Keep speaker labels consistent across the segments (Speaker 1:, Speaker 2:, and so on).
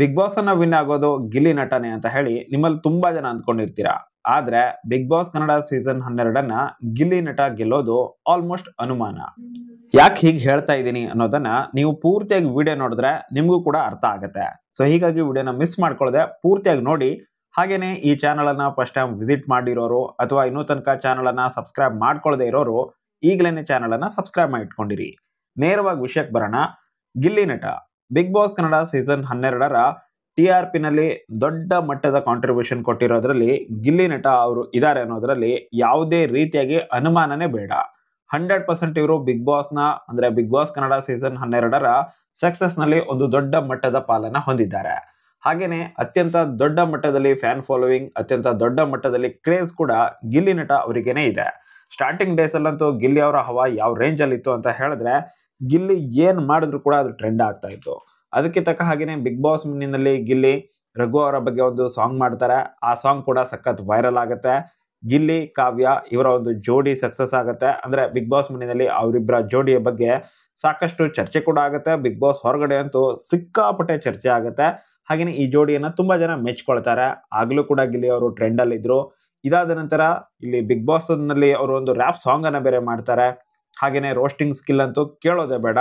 Speaker 1: Big boss ಅನ್ನ win ಆಗೋದು ಗಿಲ್ಲಿ ನಟನೆ ಅಂತ ಹೇಳಿ ನಿಮ್ಮಲ್ಲಿ ತುಂಬಾ ಜನ ಅಂದ್ಕೊಂಡಿರ್ತೀರಾ. ಆದ್ರೆ Bigg Boss Kannada season 12 Gilli Nata ಗೆಲ್ಲೋದು ಆಲ್ಮೋಸ್ಟ್ ಅನುಮಾನ. ಯಾಕೆ ಹೀಗೆ ಹೇಳ್ತಾ ಇದ್ದೀನಿ ಅನ್ನೋದನ್ನ ನೀವು ಪೂರ್ತಿಯಾಗಿ ವಿಡಿಯೋ ನೋಡಿದ್ರೆ ನಿಮಗೂ ಕೂಡ ಅರ್ಥ ಆಗುತ್ತೆ. ಸೊ ಹೀಗಾಗಿ ವಿಡಿಯೋನ ಮಿಸ್ ಮಾಡ್ಕೊಳ್ಳದೆ ಪೂರ್ತಿಯಾಗಿ ನೋಡಿ. ಹಾಗೇನೆ ಈ ಚಾನಲ್ ಅನ್ನ ಫಸ್ಟ್ ಟೈಮ್ ವಿಸಿಟ್ ಮಾಡಿರೋರು ಅಥವಾ ಇನ್ನೂ ತನಕ ಚಾನಲ್ ಅನ್ನ ಸಬ್ಸ್ಕ್ರೈಬ್ ಮಾಡ್ಕೊಳ್ಳದೆ ಇರೋರು ಈಗಲೇ ಚಾನಲ್ ಅನ್ನ ಸಬ್ಸ್ಕ್ರೈಬ್ ಮಾಡಿ ಇಟ್ಕೊಂಡಿರಿ. ನೇರವಾಗಿ ವಿಷಯಕ್ಕೆ ಬರೋಣ. Gilli Nata Bigg Boss Kannada season 12 TRP ನಲ್ಲಿ ದೊಡ್ಡ ಮಟ್ಟದ ಕಾಂಟ್ರಿಬ್ಯೂಷನ್ ಕೊಟ್ಟಿರೋದ್ರಲ್ಲಿ ಗಿಲ್ಲಿ ನಟ ಅವರು ಇದ್ದಾರೆ ಅನ್ನೋದ್ರಲ್ಲಿ ಯಾವುದೇ ರೀತಿಯಾಗಿ ಅನುಮಾನನೇ ಬೇಡ. 100% ಇವರು ಬಿಗ್ ಬಾಸ್ ಅಂದ್ರೆ Bigg Boss Kannada season 12 success ನಲ್ಲಿ ಒಂದು ದೊಡ್ಡ ಮಟ್ಟದ ಪಾಲನ್ನ ಹೊಂದಿದ್ದಾರೆ. ಹಾಗೇನೆ ಅತ್ಯಂತ ದೊಡ್ಡ ಮಟ್ಟದಲ್ಲಿ ಫ್ಯಾನ್ ಫಾಲೋವಿಂಗ್, ಅತ್ಯಂತ ದೊಡ್ಡ ಮಟ್ಟದಲ್ಲಿ ಕ್ರೇಜ್ ಕೂಡ ಗಿಲ್ಲಿ ನಟ ಅವರಿಗೇನೆ ಇದೆ. ಸ್ಟಾರ್ಟಿಂಗ್ ಡೇಸ್ ಅಲ್ಲಂತೂ ಗಿಲ್ಲಿ ಅವರ ಹವಾ ಯಾವ ರೇಂಜ್ ಅಲ್ಲಿ ಇತ್ತು ಅಂತ ಹೇಳಿದ್ರೆ ಗಿಲ್ಲಿ ಏನ್ ಮಾಡಿದ್ರು ಕೂಡ ಅದು ಟ್ರೆಂಡ್ ಆಗ್ತಾ ಇತ್ತು. ಅದಕ್ಕೆ ತಕ್ಕ ಹಾಗೇನೆ ಬಿಗ್ ಬಾಸ್ ಮಿನಿನಲ್ಲಿ ಗಿಲ್ಲಿ ರಘು ಅವರ ಬಗ್ಗೆ ಒಂದು ಸಾಂಗ್ ಮಾಡ್ತಾರೆ. ಆ ಸಾಂಗ್ ಕೂಡ ಸಖತ್ ವೈರಲ್ ಆಗುತ್ತೆ. ಗಿಲ್ಲಿ ಕಾವ್ಯ ಇವರ ಒಂದು ಜೋಡಿ ಸಕ್ಸಸ್ ಆಗುತ್ತೆ. ಅಂದ್ರೆ ಬಿಗ್ ಬಾಸ್ ಮಿನಿನಲ್ಲಿ ಅವರಿಬ್ಬರ ಜೋಡಿಯ ಬಗ್ಗೆ ಸಾಕಷ್ಟು ಚರ್ಚೆ ಕೂಡ ಆಗುತ್ತೆ. ಬಿಗ್ ಬಾಸ್ ಹೊರಗಡೆ ಅಂತೂ ಸಿಕ್ಕಾಪಟ್ಟೆ ಚರ್ಚೆ ಆಗುತ್ತೆ. ಹಾಗೇನೆ ಈ ಜೋಡಿಯನ್ನ ತುಂಬಾ ಜನ ಮೆಚ್ಕೊಳ್ತಾರೆ. ಆಗ್ಲೂ ಕೂಡ ಗಿಲ್ಲಿ ಅವರು ಟ್ರೆಂಡ್ ಅಲ್ಲಿ ಇದ್ರು. ಇದಾದ ನಂತರ ಇಲ್ಲಿ ಬಿಗ್ ಬಾಸ್ ನಲ್ಲಿ ಅವರು ಒಂದು ರ್ಯಾಪ್ ಸಾಂಗ್ ಅನ್ನ ಬೇರೆ ಮಾಡ್ತಾರೆ. ಹಾಗೇನೆ ರೋಸ್ಟಿಂಗ್ ಸ್ಕಿಲ್ ಅಂತೂ ಕೇಳೋದೇ ಬೇಡ.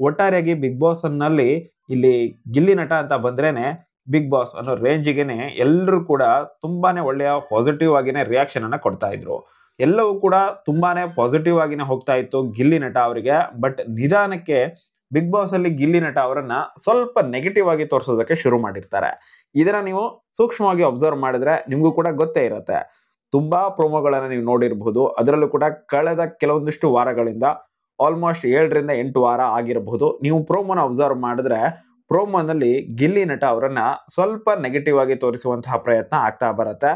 Speaker 1: ಒಟ್ಟಾರೆಯಾಗಿ ಬಿಗ್ ಬಾಸ್ ನಲ್ಲಿ ಇಲ್ಲಿ ಗಿಲ್ಲಿ ನಟ ಅಂತ ಬಂದ್ರೇನೆ ಬಿಗ್ ಬಾಸ್ ಅನ್ನೋ ರೇಂಜಿಗೆನೆ ಎಲ್ಲರೂ ಕೂಡ ತುಂಬಾನೇ ಒಳ್ಳೆಯ ಪಾಸಿಟಿವ್ ಆಗಿನೇ ರಿಯಾಕ್ಷನ್ ಅನ್ನ ಕೊಡ್ತಾ ಇದ್ರು. ಎಲ್ಲವೂ ಕೂಡ ತುಂಬಾನೇ ಪಾಸಿಟಿವ್ ಆಗಿನೇ ಹೋಗ್ತಾ ಇತ್ತು ಗಿಲ್ಲಿ ನಟ ಅವರಿಗೆ. ಬಟ್ ನಿಧಾನಕ್ಕೆ ಬಿಗ್ ಬಾಸ್ ಅಲ್ಲಿ ಗಿಲ್ಲಿ ನಟ ಅವರನ್ನ ಸ್ವಲ್ಪ ನೆಗೆಟಿವ್ ಆಗಿ ತೋರಿಸೋದಕ್ಕೆ ಶುರು ಮಾಡಿರ್ತಾರೆ. ಇದನ್ನ ನೀವು ಸೂಕ್ಷ್ಮವಾಗಿ ಅಬ್ಸರ್ವ್ ಮಾಡಿದ್ರೆ ನಿಮ್ಗೂ ಕೂಡ ಗೊತ್ತೇ ಇರುತ್ತೆ. ತುಂಬಾ ಪ್ರೋಮೋಗಳನ್ನ ನೀವು ನೋಡಿರಬಹುದು. ಅದರಲ್ಲೂ ಕೂಡ ಕಳೆದ ಕೆಲವೊಂದಿಷ್ಟು ವಾರಗಳಿಂದ ಆಲ್ಮೋಸ್ಟ್ 7ರಿಂದ 8 ವಾರ ಆಗಿರಬಹುದು. ನೀವು ಪ್ರೋಮೋನ ಅಬ್ಸರ್ವ್ ಮಾಡಿದ್ರೆ ಪ್ರೋಮೋನಲ್ಲಿ ಗಿಲ್ಲಿ ನಟ ಅವರನ್ನ ಸ್ವಲ್ಪ ನೆಗೆಟಿವ್ ಆಗಿ ತೋರಿಸುವಂತಹ ಪ್ರಯತ್ನ ಆಗ್ತಾ ಬರುತ್ತೆ.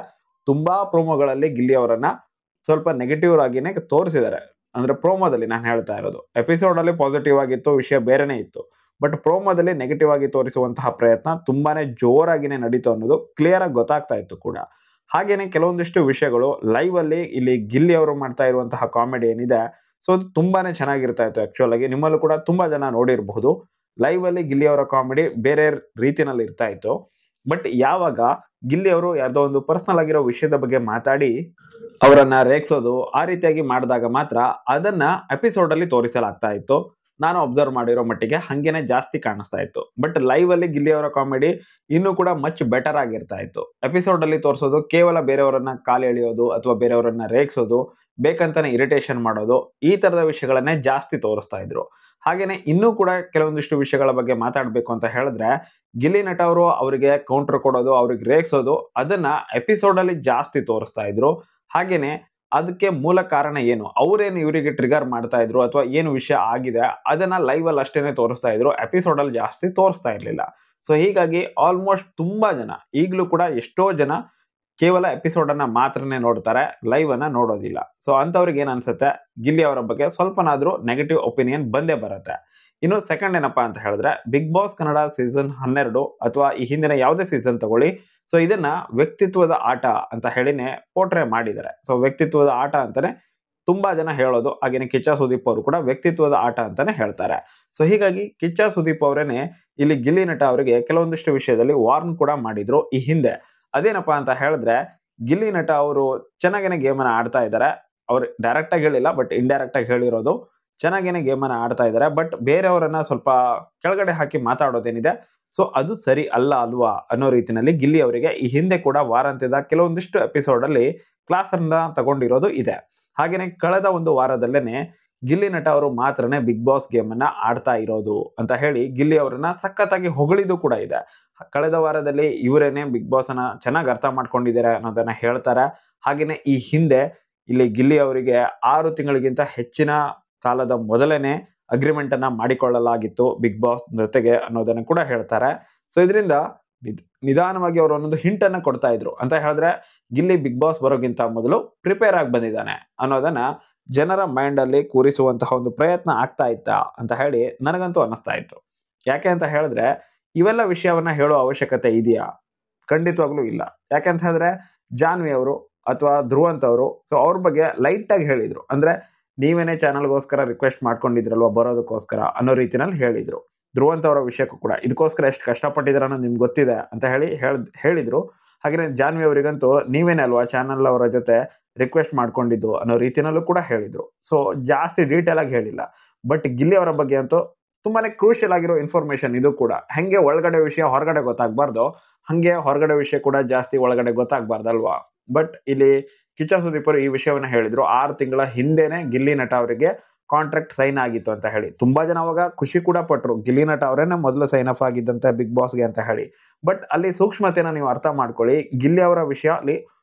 Speaker 1: ತುಂಬಾ ಪ್ರೋಮೋಗಳಲ್ಲಿ ಗಿಲ್ಲಿ ಅವರನ್ನ ಸ್ವಲ್ಪ ನೆಗೆಟಿವ್ ಆಗಿನೇ ತೋರಿಸಿದ್ದಾರೆ. ಅಂದ್ರೆ ಪ್ರೋಮೋದಲ್ಲಿ ನಾನು ಹೇಳ್ತಾ ಇರೋದು. ಎಪಿಸೋಡ್ ಅಲ್ಲಿ ಪಾಸಿಟಿವ್ ಆಗಿತ್ತು, ವಿಷಯ ಬೇರೆನೇ ಇತ್ತು. ಬಟ್ ಪ್ರೋಮೋದಲ್ಲಿ ನೆಗೆಟಿವ್ ಆಗಿ ತೋರಿಸುವಂತಹ ಪ್ರಯತ್ನ ತುಂಬಾನೇ ಜೋರಾಗಿನೇ ನಡೀತು ಅನ್ನೋದು ಕ್ಲಿಯರ್ ಆಗಿ ಗೊತ್ತಾಗ್ತಾ ಇತ್ತು ಕೂಡ. ಹಾಗೇನೆ ಕೆಲವೊಂದಿಷ್ಟು ವಿಷಯಗಳು ಲೈವ್ ಅಲ್ಲಿ ಇಲ್ಲಿ ಗಿಲ್ಲಿ ಅವರು ಮಾಡ್ತಾ ಇರುವಂತಹ ಕಾಮಿಡಿ ಏನಿದೆ, ಸೊ ಅದು ತುಂಬಾನೇ ಚೆನ್ನಾಗಿರ್ತಾ ಇತ್ತು. ಆಕ್ಚುಲ್ ಆಗಿ ನಿಮ್ಮಲ್ಲೂ ಕೂಡ ತುಂಬಾ ಜನ ನೋಡಿರಬಹುದು. ಲೈವ್ ಅಲ್ಲಿ ಗಿಲ್ಲಿ ಅವರ ಕಾಮಿಡಿ ಬೇರೆ ರೀತಿನಲ್ಲಿ ಇರ್ತಾ ಇತ್ತು. ಬಟ್ ಯಾವಾಗ ಗಿಲ್ಲಿ ಅವರು ಯಾವ್ದೋ ಒಂದು ಪರ್ಸನಲ್ ಆಗಿರೋ ವಿಷಯದ ಬಗ್ಗೆ ಮಾತಾಡಿ ಅವರನ್ನ ರೇಗಿಸೋದು ಆ ರೀತಿಯಾಗಿ ಮಾಡಿದಾಗ ಮಾತ್ರ ಅದನ್ನ ಎಪಿಸೋಡ್ ಅಲ್ಲಿ ತೋರಿಸಲಾಗ್ತಾ ಇತ್ತು. ನಾನು ಅಬ್ಸರ್ವ್ ಮಾಡಿರೋ ಮಟ್ಟಿಗೆ ಹಂಗೇನೆ ಜಾಸ್ತಿ ಕಾಣಿಸ್ತಾ ಇತ್ತು. ಬಟ್ ಲೈವ್ ಅಲ್ಲಿ ಗಿಲ್ಲಿ ಅವರ ಕಾಮಿಡಿ ಇನ್ನೂ ಕೂಡ ಮಚ್ ಬೆಟರ್ ಆಗಿರ್ತಾ ಇತ್ತು. ಎಪಿಸೋಡ್ ಅಲ್ಲಿ ತೋರಿಸೋದು ಕೇವಲ ಬೇರೆಯವರನ್ನ ಕಾಲು ಎಳೆಯೋದು ಅಥವಾ ಬೇರೆಯವರನ್ನ ರೇಗಿಸೋದು, ಬೇಕಂತಾನೆ ಇರಿಟೇಷನ್ ಮಾಡೋದು, ಈ ತರದ ವಿಷಯಗಳನ್ನೇ ಜಾಸ್ತಿ ತೋರಿಸ್ತಾ ಇದ್ರು. ಹಾಗೇನೆ ಇನ್ನೂ ಕೂಡ ಕೆಲವೊಂದಿಷ್ಟು ವಿಷಯಗಳ ಬಗ್ಗೆ ಮಾತಾಡ್ಬೇಕು ಅಂತ ಹೇಳಿದ್ರೆ ಗಿಲ್ಲಿ ನಟ ಅವರು ಅವರಿಗೆ ಕೌಂಟರ್ ಕೊಡೋದು, ಅವ್ರಿಗೆ ರೇಗಿಸೋದು, ಅದನ್ನ ಎಪಿಸೋಡ್ ಅಲ್ಲಿ ಜಾಸ್ತಿ ತೋರಿಸ್ತಾ ಇದ್ರು. ಹಾಗೇನೆ ಅದಕ್ಕೆ ಮೂಲ ಕಾರಣ ಏನು, ಅವರೇನು ಇವರಿಗೆ ಟ್ರಿಗರ್ ಮಾಡ್ತಾ ಇದ್ರು ಅಥವಾ ಏನು ವಿಷಯ ಆಗಿದೆ ಅದನ್ನ ಲೈವ್ ಅಲ್ಲಿ ಅಷ್ಟೇನೆ ತೋರಿಸ್ತಾ ಇದ್ರು. ಎಪಿಸೋಡ್ ಅಲ್ಲಿ ಜಾಸ್ತಿ ತೋರಿಸ್ತಾ ಇರ್ಲಿಲ್ಲ. ಸೊ ಹೀಗಾಗಿ ಆಲ್ಮೋಸ್ಟ್ ತುಂಬಾ ಜನ, ಈಗಲೂ ಕೂಡ ಎಷ್ಟೋ ಜನ ಕೇವಲ ಎಪಿಸೋಡ್ ಅನ್ನ ಮಾತ್ರನೇ ನೋಡ್ತಾರೆ, ಲೈವ್ ಅನ್ನ ನೋಡೋದಿಲ್ಲ. ಸೊ ಅಂತವ್ರಿಗೆ ಏನ್ ಅನ್ಸುತ್ತೆ, ಗಿಲ್ಲಿ ಅವರ ಬಗ್ಗೆ ಸ್ವಲ್ಪನಾದ್ರೂ ನೆಗೆಟಿವ್ ಒಪಿನಿಯನ್ ಬಂದೇ ಬರುತ್ತೆ. ಇನ್ನು ಸೆಕೆಂಡ್ ಏನಪ್ಪಾ ಅಂತ ಹೇಳಿದ್ರೆ ಬಿಗ್ ಬಾಸ್ ಕನ್ನಡ ಸೀಸನ್ 12 ಅಥವಾ ಈ ಹಿಂದಿನ ಯಾವುದೇ ಸೀಸನ್ ತಗೊಳ್ಳಿ, ಸೊ ಇದನ್ನ ವ್ಯಕ್ತಿತ್ವದ ಆಟ ಅಂತ ಹೇಳಿನೇ ಪೋರ್ಟ್ರೇ ಮಾಡಿದ್ದಾರೆ. ಸೊ ವ್ಯಕ್ತಿತ್ವದ ಆಟ ಅಂತಾನೆ ತುಂಬಾ ಜನ ಹೇಳೋದು. ಹಾಗೇನೆ ಕಿಚ್ಚ ಸುದೀಪ್ ಅವರು ಕೂಡ ವ್ಯಕ್ತಿತ್ವದ ಆಟ ಅಂತಾನೆ ಹೇಳ್ತಾರೆ. ಸೊ ಹೀಗಾಗಿ ಕಿಚ್ಚ ಸುದೀಪ್ ಅವರೇನೆ ಇಲ್ಲಿ ಗಿಲ್ಲಿ ನಟ ಅವರಿಗೆ ಕೆಲವೊಂದಿಷ್ಟು ವಿಷಯದಲ್ಲಿ ವಾರ್ನ್ ಕೂಡ ಮಾಡಿದ್ರು ಈ ಹಿಂದೆ. ಅದೇನಪ್ಪಾ ಅಂತ ಹೇಳಿದ್ರೆ ಗಿಲ್ಲಿ ನಟ ಅವರು ಚೆನ್ನಾಗೇನೆ ಗೇಮ್ ಅನ್ನ ಆಡ್ತಾ ಇದ್ದಾರೆ. ಅವ್ರು ಡೈರೆಕ್ಟ್ ಆಗಿ ಹೇಳಿಲ್ಲ, ಬಟ್ ಇಂಡೈರೆಕ್ಟ್ ಆಗಿ ಹೇಳಿರೋದು. ಚೆನ್ನಾಗೇನೆ ಗೇಮ್ ಅನ್ನ ಆಡ್ತಾ ಇದ್ದಾರೆ. ಬಟ್ ಬೇರೆಯವರನ್ನ ಸ್ವಲ್ಪ ಕೆಳಗಡೆ ಹಾಕಿ ಮಾತಾಡೋದೇನಿದೆ, ಸೊ ಅದು ಸರಿ ಅಲ್ಲ ಅಲ್ವಾ ಅನ್ನೋ ರೀತಿಯಲ್ಲಿ ಗಿಲ್ಲಿ ಅವರಿಗೆ ಈ ಹಿಂದೆ ಕೂಡ ವಾರಾಂತ್ಯದ ಕೆಲವೊಂದಿಷ್ಟು ಎಪಿಸೋಡ್ ಅಲ್ಲಿ ಕ್ಲಾಸ್ ಅನ್ನ ತಗೊಂಡಿರೋದು ಇದೆ. ಹಾಗೇನೆ ಕಳೆದ ಒಂದು ವಾರದಲ್ಲೇನೆ ಗಿಲ್ಲಿ ನಟ ಅವರು ಮಾತ್ರನೇ ಬಿಗ್ ಬಾಸ್ ಗೇಮ್ ಅನ್ನ ಆಡ್ತಾ ಇರೋದು ಅಂತ ಹೇಳಿ ಗಿಲ್ಲಿ ಅವರನ್ನ ಸಖತ್ತಾಗಿ ಹೊಗಳಿದ್ದು ಕೂಡ ಇದೆ. ಕಳೆದ ವಾರದಲ್ಲಿ ಇವರೇನೆ ಬಿಗ್ ಬಾಸ್ ಅನ್ನ ಚೆನ್ನಾಗಿ ಅರ್ಥ ಮಾಡ್ಕೊಂಡಿದ್ದಾರೆ ಅನ್ನೋದನ್ನ ಹೇಳ್ತಾರೆ. ಹಾಗೇನೆ ಈ ಹಿಂದೆ ಇಲ್ಲಿ ಗಿಲ್ಲಿ ಅವರಿಗೆ 6 ತಿಂಗಳಿಗಿಂತ ಹೆಚ್ಚಿನ ಕಾಲದ ಮೊದಲೇನೆ ಅಗ್ರಿಮೆಂಟ್ ಅನ್ನ ಮಾಡಿಕೊಳ್ಳಲಾಗಿತ್ತು ಬಿಗ್ ಬಾಸ್ ಜೊತೆಗೆ ಅನ್ನೋದನ್ನ ಕೂಡ ಹೇಳ್ತಾರೆ. ಸೊ ಇದರಿಂದ ನಿಧಾನವಾಗಿ ಅವರು ಒಂದೊಂದು ಹಿಂಟ್ ಅನ್ನ ಕೊಡ್ತಾ ಇದ್ರು. ಅಂತ ಹೇಳಿದ್ರೆ ಗಿಲ್ಲಿ ಬಿಗ್ ಬಾಸ್ ಬರೋಕ್ಕಿಂತ ಮೊದಲು ಪ್ರಿಪೇರ್ ಆಗಿ ಬಂದಿದ್ದಾನೆ ಅನ್ನೋದನ್ನ ಜನರ ಮೈಂಡ್ ಅಲ್ಲಿ ಕೂರಿಸುವಂತಹ ಒಂದು ಪ್ರಯತ್ನ ಆಗ್ತಾ ಇತ್ತ ಅಂತ ಹೇಳಿ ನನಗಂತೂ ಅನಿಸ್ತಾ ಇತ್ತು. ಯಾಕೆ ಅಂತ ಹೇಳಿದ್ರೆ ಇವೆಲ್ಲ ವಿಷಯವನ್ನ ಹೇಳೋ ಅವಶ್ಯಕತೆ ಇದೆಯಾ? ಖಂಡಿತವಾಗ್ಲೂ ಇಲ್ಲ. ಯಾಕೆಂತ ಹೇಳಿದ್ರೆ ಜಾನ್ವಿ ಅವರು ಅಥವಾ ಧ್ರುವಂತ್ ಅವರು ಸೊ ಅವ್ರ ಬಗ್ಗೆ ಲೈಟ್ ಆಗಿ ಹೇಳಿದ್ರು. ಅಂದ್ರೆ ನೀವೇನೇ ಚಾನಲ್ಗೋಸ್ಕರ ರಿಕ್ವೆಸ್ಟ್ ಮಾಡ್ಕೊಂಡಿದ್ರಲ್ವಾ ಬರೋದಕ್ಕೋಸ್ಕರ ಅನ್ನೋ ರೀತಿನಲ್ಲಿ ಹೇಳಿದ್ರು. ಧ್ರುವಂತ್ ಅವರ ವಿಷಯಕ್ಕೂ ಕೂಡ ಇದಕ್ಕೋಸ್ಕರ ಎಷ್ಟು ಕಷ್ಟಪಟ್ಟಿದ್ದಾರೆ ಅನ್ನೋದು ನಿಮ್ಗೆ ಗೊತ್ತಿದೆ ಅಂತ ಹೇಳಿದ್ರು. ಹಾಗೆಯೇ ಜಾನ್ವಿ ಅವರಿಗಂತೂ ನೀವೇನೇ ಅಲ್ವಾ ಚಾನಲ್ ಅವರ ಜೊತೆ ರಿಕ್ವೆಸ್ಟ್ ಮಾಡ್ಕೊಂಡಿದ್ದು ಅನ್ನೋ ರೀತಿನಲ್ಲೂ ಕೂಡ ಹೇಳಿದ್ರು. ಸೊ ಜಾಸ್ತಿ ಡೀಟೇಲ್ ಆಗಿ ಹೇಳಿಲ್ಲ. ಬಟ್ ಗಿಲ್ಲಿ ಅವರ ಬಗ್ಗೆ ಅಂತೂ ತುಂಬಾನೇ ಕ್ರೂಷಿಯಲ್ ಆಗಿರೋ ಇನ್ಫಾರ್ಮೇಶನ್ ಇದು ಕೂಡ. ಹೆಂಗೆ ಒಳಗಡೆ ವಿಷಯ ಹೊರಗಡೆ ಗೊತ್ತಾಗಬಾರ್ದು, ಹಂಗೆ ಹೊರಗಡೆ ವಿಷಯ ಕೂಡ ಜಾಸ್ತಿ ಒಳಗಡೆ ಗೊತ್ತಾಗಬಾರ್ದಲ್ವಾ. ಬಟ್ ಇಲ್ಲಿ ಕಿಚ್ಚ ಸುದೀಪ್ ಅವರು ಈ ವಿಷಯವನ್ನ ಹೇಳಿದ್ರು. 6 ತಿಂಗಳ ಹಿಂದೆನೆ ಗಿಲ್ಲಿ ನಟ ಅವರಿಗೆ ಕಾಂಟ್ರಾಕ್ಟ್ ಸೈನ್ ಆಗಿತ್ತು ಅಂತ ಹೇಳಿ. ತುಂಬಾ ಜನ ಅವಾಗ ಖುಷಿ ಕೂಡ ಪಟ್ರು, ಗಿಲ್ಲಿ ನಟ ಅವರೇನೆ ಮೊದಲು ಸೈನ್ ಅಪ್ ಆಗಿದ್ದಂತೆ ಬಿಗ್ ಬಾಸ್ಗೆ ಅಂತ ಹೇಳಿ. ಬಟ್ ಅಲ್ಲಿ ಸೂಕ್ಷ್ಮತೆನ ನೀವು ಅರ್ಥ ಮಾಡ್ಕೊಳ್ಳಿ. ಗಿಲ್ಲಿ ಅವರ ವಿಷಯ ಅಲ್ಲಿ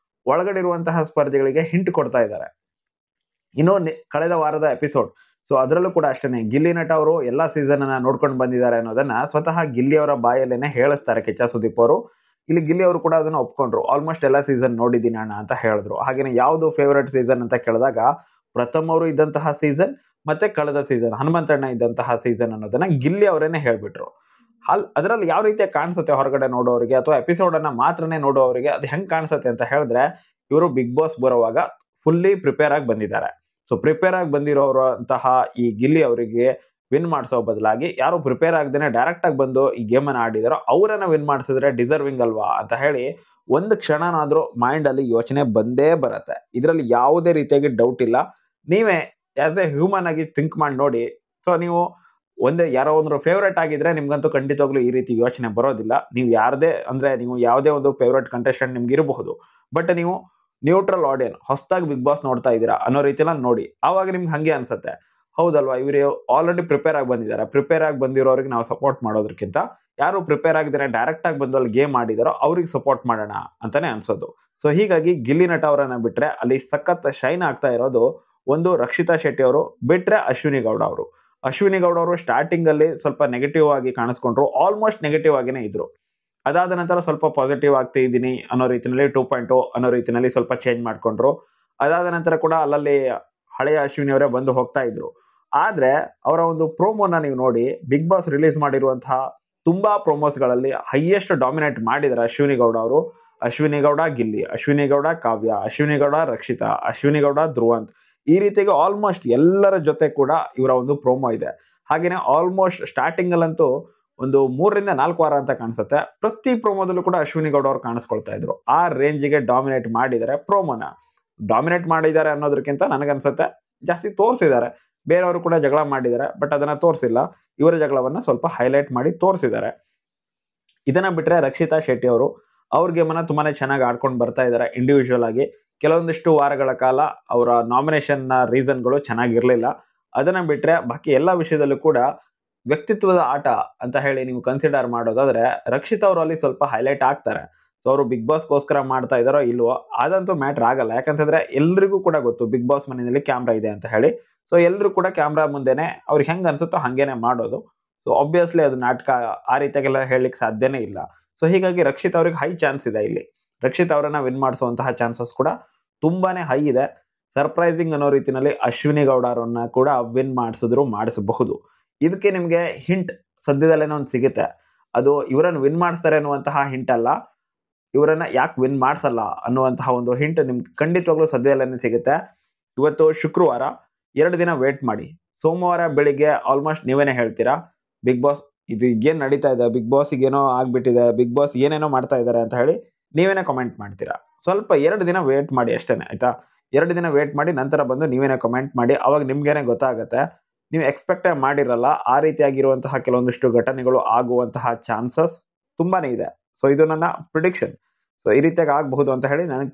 Speaker 1: ಒಳಗಡೆ ಇರುವಂತಹ ಸ್ಪರ್ಧಿಗಳಿಗೆ ಹಿಂಟ್ ಕೊಡ್ತಾ ಇದ್ದಾರೆ. ಇನ್ನು ಕಳೆದ ವಾರದ ಎಪಿಸೋಡ್, ಸೊ ಅದರಲ್ಲೂ ಕೂಡ ಅಷ್ಟೇನೆ ಗಿಲ್ಲಿ ನಟ ಅವರು ಎಲ್ಲಾ ಸೀಸನ್ ಅನ್ನ ನೋಡ್ಕೊಂಡು ಬಂದಿದ್ದಾರೆ ಅನ್ನೋದನ್ನ ಸ್ವತಃ ಗಿಲ್ಲಿ ಅವರ ಬಾಯಲ್ಲೇನೆ ಹೇಳಿಸ್ತಾರೆ ಕಿಚ್ಚ ಸುದೀಪ್ ಅವರು. ಇಲ್ಲಿ ಗಿಲ್ಲಿ ಅವರು ಕೂಡ ಅದನ್ನ ಒಪ್ಕೊಂಡ್ರು. ಆಲ್ಮೋಸ್ಟ್ ಎಲ್ಲ ಸೀಸನ್ ನೋಡಿದ್ದೀನಿ ಅಣ್ಣ ಅಂತ ಹೇಳಿದ್ರು. ಹಾಗೇನೆ ಯಾವ್ದು ಫೇವರೇಟ್ ಸೀಸನ್ ಅಂತ ಕೇಳಿದಾಗ ಪ್ರಥಮ್ ಅವರು ಇದ್ದಂತಹ ಸೀಸನ್ ಮತ್ತೆ ಕಳೆದ ಸೀಸನ್ ಹನುಮಂತಣ್ಣ ಇದ್ದಂತಹ ಸೀಸನ್ ಅನ್ನೋದನ್ನ ಗಿಲ್ಲಿ ಅವರೇನೆ ಹೇಳ್ಬಿಟ್ರು. ಅದರಲ್ಲಿ ಯಾವ ರೀತಿ ಕಾಣಿಸುತ್ತೆ ಹೊರಗಡೆ ನೋಡೋರಿಗೆ ಅಥವಾ ಎಪಿಸೋಡ್ ಅನ್ನ ಮಾತ್ರನೇ ನೋಡೋರಿಗೆ ಅದು ಹೆಂಗ್ ಕಾಣಿಸುತ್ತೆ ಅಂತ ಹೇಳಿದ್ರೆ, ಇವರು ಬಿಗ್ ಬಾಸ್ ಬರುವಾಗ ಫುಲ್ಲಿ ಪ್ರಿಪೇರ್ ಆಗಿ ಬಂದಿದ್ದಾರೆ. ಸೊ ಪ್ರಿಪೇರ್ ಆಗಿ ಬಂದಿರೋರಂತಹ ಈ ಗಿಲ್ಲಿ ಅವರಿಗೆ ವಿನ್ ಮಾಡಿಸೋ ಬದಲಾಗಿ ಯಾರು ಪ್ರಿಪೇರ್ ಆಗದೇನೆ ಡೈರೆಕ್ಟ್ ಆಗಿ ಬಂದು ಈ ಗೇಮ್ ಅನ್ನ ಆಡಿದಾರೋ ಅವರನ್ನ ವಿನ್ ಮಾಡಿಸಿದ್ರೆ ಡಿಸರ್ವಿಂಗ್ ಅಲ್ವಾ ಅಂತ ಹೇಳಿ ಒಂದು ಕ್ಷಣನಾದ್ರೂ ಮೈಂಡ್ ಅಲ್ಲಿ ಯೋಚನೆ ಬಂದೇ ಬರುತ್ತೆ. ಇದರಲ್ಲಿ ಯಾವುದೇ ರೀತಿಯಾಗಿ ಡೌಟ್ ಇಲ್ಲ. ನೀವೇ ಆಸ್ ಎ ಹ್ಯೂಮನ್ ಆಗಿ ಥಿಂಕ್ ಮಾಡಿ ನೋಡಿ. ಸೊ ನೀವು ಯಾರೋ ಒಂದು ಫೇವ್ರೇಟ್ ಆಗಿದ್ರೆ ನಿಮ್ಗಂತೂ ಖಂಡಿತವಾಗ್ಲೂ ಈ ರೀತಿ ಯೋಚನೆ ಬರೋದಿಲ್ಲ. ನೀವು ಯಾವುದೇ ಒಂದು ಫೇವ್ರೇಟ್ ಕಂಟೆಸ್ಟೆಂಟ್ ನಿಮ್ಗೆ ಇರಬಹುದು, ಬಟ್ ನೀವು ನ್ಯೂಟ್ರಲ್ ಆಡಿಯನ್ಸ್ ಹೊಸದಾಗಿ ಬಿಗ್ ಬಾಸ್ ನೋಡ್ತಾ ಇದ್ದೀರಾ ಅನ್ನೋ ರೀತಿಯಲ್ಲಿ ನೋಡಿ. ಆವಾಗ ನಿಮ್ಗೆ ಹಂಗೆ ಅನ್ಸುತ್ತೆ, ಹೌದಲ್ವಾ ಇವರು ಆಲ್ರೆಡಿ ಪ್ರಿಪೇರ್ ಆಗಿ ಬಂದಿದ್ದಾರೆ. ಪ್ರಿಪೇರ್ ಆಗಿ ಬಂದಿರೋರಿಗೆ ನಾವು ಸಪೋರ್ಟ್ ಮಾಡೋದಕ್ಕಿಂತ ಯಾರು ಪ್ರಿಪೇರ್ ಆಗಿದ್ದಾರೆ ಡೈರೆಕ್ಟ್ ಆಗಿ ಬಂದು ಅಲ್ಲಿ ಗೇಮ್ ಆಡಿದಾರೋ ಅವ್ರಿಗೆ ಸಪೋರ್ಟ್ ಮಾಡೋಣ ಅಂತಾನೆ ಅನ್ಸೋದು. ಸೊ ಹೀಗಾಗಿ ಗಿಲ್ಲಿ ನಟ ಅವರನ್ನ ಬಿಟ್ರೆ ಅಲ್ಲಿ ಸಖತ್ ಶೈನ್ ಆಗ್ತಾ ಇರೋದು ಒಂದು ರಕ್ಷಿತಾ ಶೆಟ್ಟಿ ಅವರು, ಬಿಟ್ರೆ ಅಶ್ವಿನಿ ಗೌಡ ಅವರು. ಅಶ್ವಿನಿ ಗೌಡ ಅವರು ಸ್ಟಾರ್ಟಿಂಗ್ ಅಲ್ಲಿ ಸ್ವಲ್ಪ ನೆಗೆಟಿವ್ ಆಗಿ ಕಾಣಿಸ್ಕೊಂಡ್ರು, ಆಲ್ಮೋಸ್ಟ್ ನೆಗೆಟಿವ್ ಆಗಿನೇ ಇದ್ರು. ಅದಾದ ನಂತರ ಸ್ವಲ್ಪ ಪಾಸಿಟಿವ್ ಆಗ್ತಾ ಇದ್ದೀನಿ ಅನ್ನೋ ರೀತಿಯಲ್ಲಿ 2.0 ಅನ್ನೋ ರೀತಿಯಲ್ಲಿ ಸ್ವಲ್ಪ ಚೇಂಜ್ ಮಾಡ್ಕೊಂಡ್ರು. ಅದಾದ ನಂತರ ಕೂಡ ಅಲ್ಲಲ್ಲಿ ಹಳೆಯ ಅಶ್ವಿನಿ ಅವರೇ ಬಂದು ಹೋಗ್ತಾ ಇದ್ರು. ಆದ್ರೆ ಅವರ ಒಂದು ಪ್ರೋಮೋನ ನೀವು ನೋಡಿ, ಬಿಗ್ ಬಾಸ್ ರಿಲೀಸ್ ಮಾಡಿರುವಂತಹ ತುಂಬಾ ಪ್ರೋಮೋಸ್ಗಳಲ್ಲಿ ಹೈಯೆಸ್ಟ್ ಡಾಮಿನೇಟ್ ಮಾಡಿದ್ದಾರೆ ಅಶ್ವಿನಿ ಗೌಡ ಅವರು. ಅಶ್ವಿನಿ ಗೌಡ ಗಿಲ್ಲಿ, ಅಶ್ವಿನಿ ಗೌಡ ಕಾವ್ಯ, ಅಶ್ವಿನಿ ಗೌಡ ರಕ್ಷಿತಾ, ಅಶ್ವಿನಿ ಗೌಡ ಧ್ರುವಂತ್, ಈ ರೀತಿಯಾಗಿ ಆಲ್ಮೋಸ್ಟ್ ಎಲ್ಲರ ಜೊತೆ ಕೂಡ ಇವರ ಒಂದು ಪ್ರೋಮೋ ಇದೆ. ಹಾಗೇನೆ ಆಲ್ಮೋಸ್ಟ್ ಸ್ಟಾರ್ಟಿಂಗ್ ಅಲ್ಲಂತೂ ಒಂದು 3 ರಿಂದ 4 ವಾರ ಅಂತ ಕಾಣಿಸುತ್ತೆ, ಪ್ರತಿ ಪ್ರೋಮೋದಲ್ಲೂ ಕೂಡ ಅಶ್ವಿನಿ ಗೌಡ ಅವರು ಕಾಣಿಸ್ಕೊಳ್ತಾ ಇದ್ರು. ಆ ರೇಂಜಿಗೆ ಡಾಮಿನೇಟ್ ಮಾಡಿದ್ದಾರೆ ಪ್ರೋಮೋನ. ಡಾಮಿನೇಟ್ ಮಾಡಿದ್ದಾರೆ ಅನ್ನೋದಕ್ಕಿಂತ ನನಗನ್ಸುತ್ತೆ ಜಾಸ್ತಿ ತೋರಿಸಿದ್ದಾರೆ. ಬೇರೆಯವರು ಕೂಡ ಜಗಳ ಮಾಡಿದ್ದಾರೆ, ಬಟ್ ಅದನ್ನ ತೋರಿಸಿಲ್ಲ. ಇವರ ಜಗಳವನ್ನ ಸ್ವಲ್ಪ ಹೈಲೈಟ್ ಮಾಡಿ ತೋರಿಸಿದ್ದಾರೆ. ಇದನ್ನ ಬಿಟ್ರೆ ರಕ್ಷಿತಾ ಶೆಟ್ಟಿ ಅವರು ಅವ್ರ ಗೇಮನ್ನ ತುಂಬಾನೇ ಚೆನ್ನಾಗಿ ಆಡ್ಕೊಂಡು ಬರ್ತಾ ಇದ್ದಾರೆ ಇಂಡಿವಿಜುವಲ್ ಆಗಿ. ಕೆಲವೊಂದಿಷ್ಟು ವಾರಗಳ ಕಾಲ ಅವರ ನಾಮಿನೇಷನ್ ನ ರೀಸನ್ಗಳು ಚೆನ್ನಾಗಿರ್ಲಿಲ್ಲ. ಅದನ್ನ ಬಿಟ್ರೆ ಬಾಕಿ ಎಲ್ಲ ವಿಷಯದಲ್ಲೂ ಕೂಡ ವ್ಯಕ್ತಿತ್ವದ ಆಟ ಅಂತ ಹೇಳಿ ನೀವು ಕನ್ಸಿಡರ್ ಮಾಡೋದಾದ್ರೆ ರಕ್ಷಿತಾ ಅವರು ಅಲ್ಲಿ ಸ್ವಲ್ಪ ಹೈಲೈಟ್ ಆಗ್ತಾರೆ. ಸೊ ಅವರು ಬಿಗ್ ಬಾಸ್ಗೋಸ್ಕರ ಮಾಡ್ತಾ ಇದಾರೋ ಇಲ್ವೋ ಅದಂತೂ ಮ್ಯಾಟರ್ ಆಗಲ್ಲ. ಯಾಕಂತಂದ್ರೆ ಎಲ್ರಿಗೂ ಕೂಡ ಗೊತ್ತು ಬಿಗ್ ಬಾಸ್ ಮನೆಯಲ್ಲಿ ಕ್ಯಾಮ್ರಾ ಇದೆ ಅಂತ ಹೇಳಿ. ಸೊ ಎಲ್ಲರೂ ಕೂಡ ಕ್ಯಾಮ್ರಾ ಮುಂದೆನೆ ಅವ್ರಿಗೆ ಹೆಂಗ್ ಅನ್ಸುತ್ತೋ ಹಂಗೇನೆ ಮಾಡೋದು. ಸೊ ಆಬ್ವಿಯಸ್ಲಿ ಅದು ನಾಟಕ ಆ ರೀತಿಯಾಗೆಲ್ಲ ಹೇಳಲಿಕ್ಕೆ ಸಾಧ್ಯನೇ ಇಲ್ಲ. ಸೊ ಹೀಗಾಗಿ ರಕ್ಷಿತ್ ಅವ್ರಿಗೆ ಹೈ ಚಾನ್ಸ್ ಇದೆ ಇಲ್ಲಿ. ರಕ್ಷಿತ್ ಅವರನ್ನ ವಿನ್ ಮಾಡಿಸುವಂತಹ ಚಾನ್ಸಸ್ ಕೂಡ ತುಂಬಾನೇ ಹೈ ಇದೆ. ಸರ್ಪ್ರೈಸಿಂಗ್ ಅನ್ನೋ ರೀತಿಯಲ್ಲಿ ಅಶ್ವಿನಿ ಗೌಡ ಅವರನ್ನ ಕೂಡ ವಿನ್ ಮಾಡಿಸಬಹುದು. ಇದಕ್ಕೆ ನಿಮಗೆ ಹಿಂಟ್ ಸದ್ಯದಲ್ಲೇನೋ ಒಂದು ಸಿಗುತ್ತೆ. ಅದು ಇವರನ್ನು ವಿನ್ ಮಾಡಿಸ್ತಾರೆ ಅನ್ನುವಂತಹ ಹಿಂಟ್ ಅಲ್ಲ, ಇವರನ್ನ ಯಾಕೆ ವಿನ್ ಮಾಡಿಸಲ್ಲ ಅನ್ನುವಂತಹ ಒಂದು ಹಿಂಟ್ ನಿಮ್ಗೆ ಖಂಡಿತವಾಗ್ಲೂ ಸದ್ಯದಲ್ಲೇ ಸಿಗುತ್ತೆ. ಇವತ್ತು ಶುಕ್ರವಾರ, 2 ದಿನ ವೇಟ್ ಮಾಡಿ. ಸೋಮವಾರ ಬೆಳಿಗ್ಗೆ ಆಲ್ಮೋಸ್ಟ್ ನೀವೇನೇ ಹೇಳ್ತೀರಾ ಬಿಗ್ ಬಾಸ್ ಇದು ಏನ್ ನಡೀತಾ ಇದೆ, ಬಿಗ್ ಬಾಸ್ ಏನೋ ಆಗ್ಬಿಟ್ಟಿದೆ, ಬಿಗ್ ಬಾಸ್ ಏನೇನೋ ಮಾಡ್ತಾ ಇದ್ದಾರೆ ಅಂತ ಹೇಳಿ ನೀವೇನೇ ಕಮೆಂಟ್ ಮಾಡ್ತೀರಾ. ಸ್ವಲ್ಪ 2 ದಿನ ವೇಟ್ ಮಾಡಿ ಅಷ್ಟೇನೆ, ಆಯ್ತಾ? 2 ದಿನ ವೇಟ್ ಮಾಡಿ ನಂತರ ಬಂದು ನೀವೇನೇ ಕಮೆಂಟ್ ಮಾಡಿ. ಅವಾಗ ನಿಮ್ಗೇನೆ ಗೊತ್ತಾಗುತ್ತೆ. ನೀವು ಎಕ್ಸ್ಪೆಕ್ಟೇ ಮಾಡಿರಲ್ಲ ಆ ರೀತಿಯಾಗಿರುವಂತಹ ಕೆಲವೊಂದಿಷ್ಟು ಘಟನೆಗಳು ಆಗುವಂತಹ ಚಾನ್ಸಸ್ ತುಂಬಾನೇ ಇದೆ. ಸೊ ಇದು ನನ್ನ ಪ್ರಿಡಿಕ್ಷನ್. ಸೊ ಈ ರೀತಿಯಾಗಿ ಆಗಬಹುದು ಅಂತ ಹೇಳಿ ನಾನು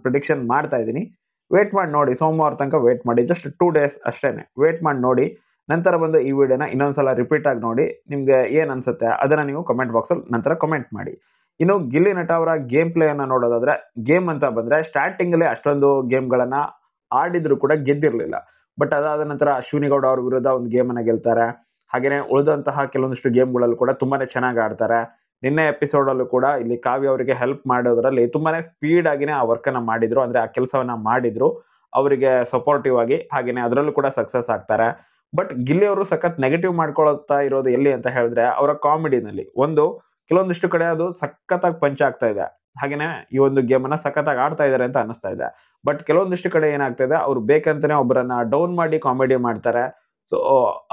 Speaker 1: ಪ್ರಿಡಿಕ್ಷನ್ ಮಾಡ್ತಾ ಇದ್ದೀನಿ. ವೇಟ್ ಮಾಡಿ ನೋಡಿ, ಸೋಮವಾರ ತನಕ ವೇಟ್ ಮಾಡಿ. ಜಸ್ಟ್ 2 ಡೇಸ್ ಅಷ್ಟೇನೆ ವೇಟ್ ಮಾಡಿ ನೋಡಿ. ನಂತರ ಬಂದು ಈ ವಿಡಿಯೋನ ಇನ್ನೊಂದ್ಸಲ ರಿಪೀಟ್ ಆಗಿ ನೋಡಿ. ನಿಮ್ಗೆ ಏನ್ ಅನ್ಸುತ್ತೆ ಅದನ್ನ ನೀವು ಕಮೆಂಟ್ ಬಾಕ್ಸ್ ಅಲ್ಲಿ ನಂತರ ಕಮೆಂಟ್ ಮಾಡಿ. ಇನ್ನು ಗಿಲ್ಲಿ ನಟ ಅವರ ಗೇಮ್ ಪ್ಲೇ ಅನ್ನ ನೋಡೋದಾದ್ರೆ, ಗೇಮ್ ಅಂತ ಬಂದ್ರೆ ಸ್ಟಾರ್ಟಿಂಗ್ ಅಲ್ಲಿ ಅಷ್ಟೊಂದು ಗೇಮ್ಗಳನ್ನ ಆಡಿದ್ರು ಕೂಡ ಗೆದ್ದಿರ್ಲಿಲ್ಲ. ಬಟ್ ಅದಾದ ನಂತರ ಅಶ್ವಿನಿ ಗೌಡ ಅವ್ರ ವಿರುದ್ಧ ಒಂದು ಗೇಮ್ ಅನ್ನ ಗೆಲ್ತಾರೆ. ಹಾಗೇನೆ ಉಳಿದಂತಹ ಕೆಲವೊಂದಿಷ್ಟು ಗೇಮ್ಗಳಲ್ಲೂ ಕೂಡ ತುಂಬಾನೇ ಚೆನ್ನಾಗಿ ಆಡ್ತಾರೆ. ನಿನ್ನೆ ಎಪಿಸೋಡ್ ಅಲ್ಲೂ ಕೂಡ ಇಲ್ಲಿ ಕಾವ್ಯ ಅವರಿಗೆ ಹೆಲ್ಪ್ ಮಾಡೋದ್ರಲ್ಲಿ ತುಂಬಾನೇ ಸ್ಪೀಡ್ ಆಗಿನೇ ಆ ವರ್ಕ್ ಅನ್ನ ಮಾಡಿದ್ರು, ಅಂದ್ರೆ ಆ ಕೆಲಸವನ್ನ ಮಾಡಿದ್ರು ಅವರಿಗೆ ಸಪೋರ್ಟಿವ್ ಆಗಿ. ಹಾಗೇನೆ ಅದರಲ್ಲೂ ಕೂಡ ಸಕ್ಸಸ್ ಆಗ್ತಾರೆ. ಬಟ್ ಗಿಲ್ಲಿ ಅವರು ಸಖತ್ ನೆಗೆಟಿವ್ ಮಾಡ್ಕೊಳ್ತಾ ಇರೋದು ಎಲ್ಲಿ ಅಂತ ಹೇಳಿದ್ರೆ ಅವರ ಕಾಮಿಡಿನಲ್ಲಿ. ಕೆಲವೊಂದಿಷ್ಟು ಕಡೆ ಅದು ಸಖತ್ತಾಗಿ ಪಂಚ್ ಆಗ್ತಾ ಇದೆ. ಹಾಗೇನೆ ಈ ಒಂದು ಗೇಮ್ ಅನ್ನ ಸಖತ್ತಾಗಿ ಆಡ್ತಾ ಇದಾರೆ ಅಂತ ಅನಿಸ್ತಾ ಇದೆ. ಬಟ್ ಕೆಲವೊಂದಿಷ್ಟು ಕಡೆ ಏನಾಗ್ತಾ ಇದೆ, ಅವ್ರು ಬೇಕಂತಾನೆ ಒಬ್ಬರನ್ನ ಡೌನ್ ಮಾಡಿ ಕಾಮಿಡಿ ಮಾಡ್ತಾರೆ. ಸೊ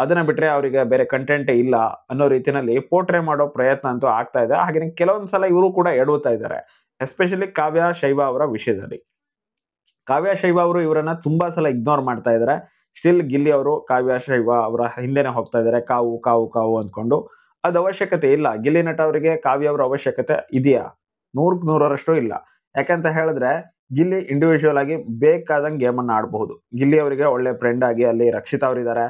Speaker 1: ಅದನ್ನ ಬಿಟ್ರೆ ಅವರಿಗೆ ಬೇರೆ ಕಂಟೆಂಟೇ ಇಲ್ಲ ಅನ್ನೋ ರೀತಿನಲ್ಲಿ ಪೋರ್ಟ್ರೇ ಮಾಡೋ ಪ್ರಯತ್ನ ಅಂತೂ ಆಗ್ತಾ ಇದೆ. ಹಾಗೆ ಕೆಲವೊಂದ್ಸಲ ಇವರು ಕೂಡ ಎಡವುತ್ತಾ ಇದ್ದಾರೆ, ಎಸ್ಪೆಷಲಿ ಕಾವ್ಯ ಶೈವ ಅವರ ವಿಷಯದಲ್ಲಿ. ಕಾವ್ಯ ಶೈವ ಅವರು ಇವರನ್ನ ತುಂಬಾ ಸಲ ಇಗ್ನೋರ್ ಮಾಡ್ತಾ ಇದ್ದಾರೆ. ಸ್ಟಿಲ್ ಗಿಲ್ಲಿ ಅವರು ಕಾವ್ಯ ಶೈವ ಅವರ ಹಿಂದೆನೆ ಹೋಗ್ತಾ ಇದ್ದಾರೆ, ಕಾವು ಕಾವು ಕಾವು ಅಂದ್ಕೊಂಡು. ಅದು ಅವಶ್ಯಕತೆ ಇಲ್ಲ. ಗಿಲ್ಲಿ ನಟ ಅವರಿಗೆ ಕಾವ್ಯ ಅವರ ಅವಶ್ಯಕತೆ ಇದೆಯಾ? 100ಕ್ಕೆ 100ರಷ್ಟು ಇಲ್ಲ. ಯಾಕಂತ ಹೇಳಿದ್ರೆ ಗಿಲ್ಲಿ ಇಂಡಿವಿಜುವಲ್ ಆಗಿ ಬೇಕಾದಂಗೆ ಗೇಮನ್ನು ಆಡಬಹುದು. ಗಿಲ್ಲಿ ಅವರಿಗೆ ಒಳ್ಳೆ ಫ್ರೆಂಡ್ ಆಗಿ ಅಲ್ಲಿ ರಕ್ಷಿತಾ ಅವರಿದ್ದಾರೆ,